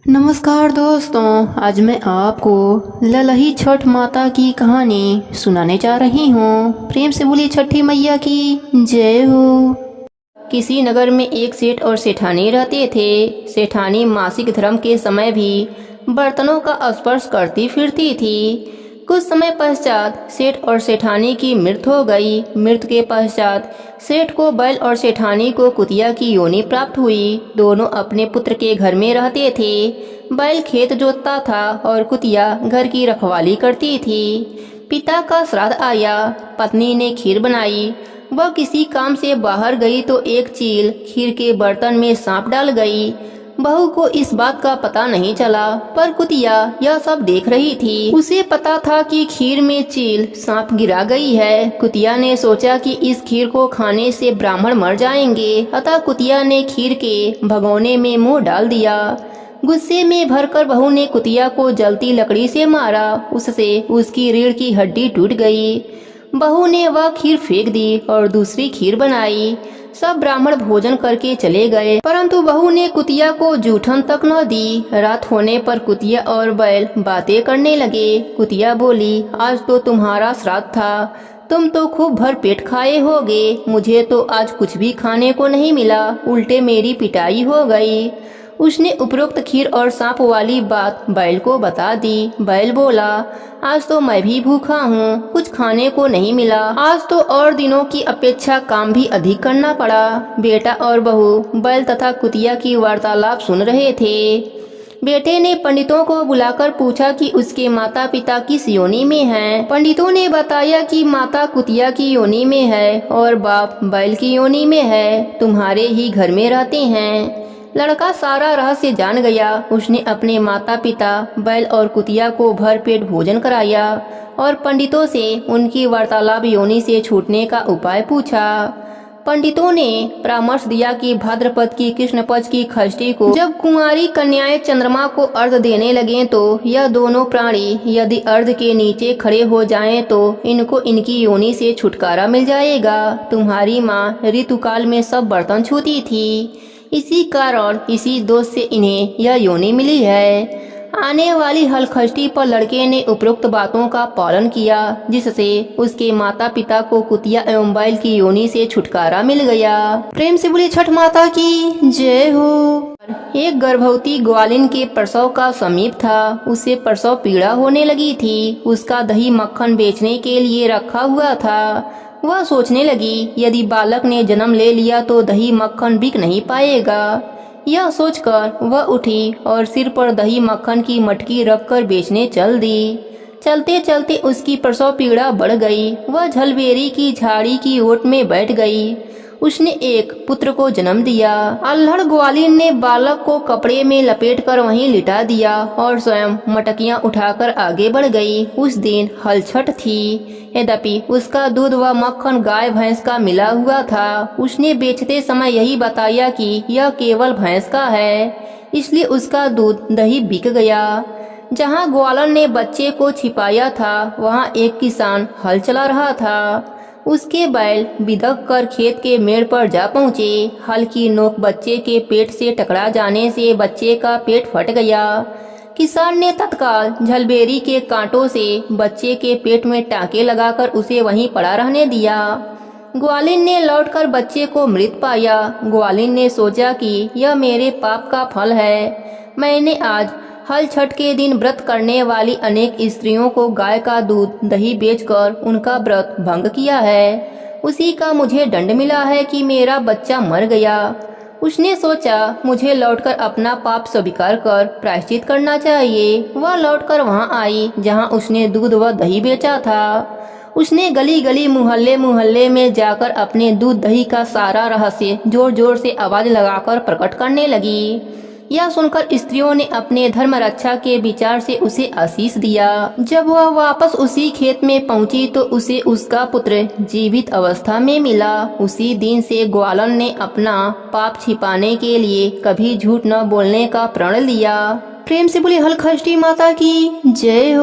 नमस्कार दोस्तों, आज मैं आपको ललही छठ माता की कहानी सुनाने जा रही हूँ। प्रेम से बोलिए छठी मैया की जय हो। किसी नगर में एक सेठ और सेठानी रहते थे। सेठानी मासिक धर्म के समय भी बर्तनों का स्पर्श करती फिरती थी। कुछ समय पश्चात सेठ और सेठानी की मृत्यु हो गई। मृत्यु के पश्चात सेठ को बैल और सेठानी को कुतिया की योनि प्राप्त हुई। दोनों अपने पुत्र के घर में रहते थे। बैल खेत जोतता था और कुतिया घर की रखवाली करती थी। पिता का श्राद्ध आया। पत्नी ने खीर बनाई। वह किसी काम से बाहर गई तो एक चील खीर के बर्तन में सांप डाल गई। बहू को इस बात का पता नहीं चला, पर कुतिया यह सब देख रही थी। उसे पता था कि खीर में चील सांप गिरा गई है। कुतिया ने सोचा कि इस खीर को खाने से ब्राह्मण मर जाएंगे, अतः कुतिया ने खीर के भगोने में मुंह डाल दिया। गुस्से में भरकर बहू ने कुतिया को जलती लकड़ी से मारा। उससे उसकी रीढ़ की हड्डी टूट गई। बहू ने वह खीर फेंक दी और दूसरी खीर बनाई। सब ब्राह्मण भोजन करके चले गए, परंतु बहू ने कुतिया को जूठन तक न दी। रात होने पर कुतिया और बैल बातें करने लगे। कुतिया बोली, आज तो तुम्हारा श्राद्ध था, तुम तो खूब भर पेट खाए होगे। मुझे तो आज कुछ भी खाने को नहीं मिला, उल्टे मेरी पिटाई हो गई। उसने उपरोक्त खीर और सांप वाली बात बैल को बता दी। बैल बोला, आज तो मैं भी भूखा हूँ, कुछ खाने को नहीं मिला। आज तो और दिनों की अपेक्षा काम भी अधिक करना पड़ा। बेटा और बहू बैल तथा कुतिया की वार्तालाप सुन रहे थे। बेटे ने पंडितों को बुलाकर पूछा कि उसके माता पिता किस योनि में हैं। पंडितों ने बताया कि माता कुतिया की योनि में है और बाप बैल की योनि में है, तुम्हारे ही घर में रहते हैं। लड़का सारा रहस्य जान गया। उसने अपने माता पिता बैल और कुतिया को भर पेट भोजन कराया और पंडितों से उनकी वार्तालाप योनि से छूटने का उपाय पूछा। पंडितों ने परामर्श दिया कि भाद्रपद की कृष्ण पक्ष की षष्ठी को जब कुंवारी कन्याएं चंद्रमा को अर्घ देने लगे तो यह दोनों प्राणी यदि अर्घ के नीचे खड़े हो जाएं तो इनको इनकी योनि से छुटकारा मिल जाएगा। तुम्हारी माँ ऋतुकाल में सब बर्तन छूती थी, इसी कारण इसी दोष से इन्हें यह योनि मिली है। आने वाली हलषष्ठी पर लड़के ने उपरोक्त बातों का पालन किया, जिससे उसके माता पिता को कुतिया एवं बैल की योनि से छुटकारा मिल गया। प्रेम से बोली छठ माता की जय हो। एक गर्भवती ग्वालिन के प्रसव का समीप था। उसे प्रसव पीड़ा होने लगी थी। उसका दही मक्खन बेचने के लिए रखा हुआ था। वह सोचने लगी, यदि बालक ने जन्म ले लिया तो दही मक्खन बिक नहीं पाएगा। यह सोचकर वह उठी और सिर पर दही मक्खन की मटकी रखकर बेचने चल दी। चलते चलते उसकी प्रसव पीड़ा बढ़ गई। वह झलबेरी की झाड़ी की ओट में बैठ गई। उसने एक पुत्र को जन्म दिया। अल्हड़ ग्वालिन ने बालक को कपड़े में लपेटकर वहीं लिटा दिया और स्वयं मटकियां उठाकर आगे बढ़ गई। उस दिन हलछठ थी, यद्यपि उसका दूध व मक्खन गाय भैंस का मिला हुआ था। उसने बेचते समय यही बताया कि यह केवल भैंस का है, इसलिए उसका दूध दही बिक गया। जहाँ ग्वालन ने बच्चे को छिपाया था, वहाँ एक किसान हल चला रहा था। उसके बैल बिदक कर खेत के मेड़ पर जा पहुँचे। हल की नोक बच्चे के पेट से टकरा जाने से बच्चे का पेट फट गया। किसान ने तत्काल झलबेरी के कांटों से बच्चे के पेट में टाँके लगाकर उसे वहीं पड़ा रहने दिया। ग्वालिन ने लौटकर बच्चे को मृत पाया। ग्वालिन ने सोचा कि यह मेरे पाप का फल है। मैंने आज हल छठ के दिन व्रत करने वाली अनेक स्त्रियों को गाय का दूध दही बेचकर उनका व्रत भंग किया है। उसी का मुझे दंड मिला है कि मेरा बच्चा मर गया। उसने सोचा, मुझे लौटकर अपना पाप स्वीकार कर प्रायश्चित करना चाहिए। वह लौटकर वहां आई जहां उसने दूध व दही बेचा था। उसने गली गली मोहल्ले मोहल्ले में जाकर अपने दूध दही का सारा रहस्य जोर जोर से आवाज लगाकर प्रकट करने लगी। यह सुनकर स्त्रियों ने अपने धर्म रक्षा के विचार से उसे आशीष दिया। जब वह वापस उसी खेत में पहुंची तो उसे उसका पुत्र जीवित अवस्था में मिला। उसी दिन से ग्वालन ने अपना पाप छिपाने के लिए कभी झूठ न बोलने का प्रण लिया। प्रेम से बोली हलषष्ठी माता की जय हो।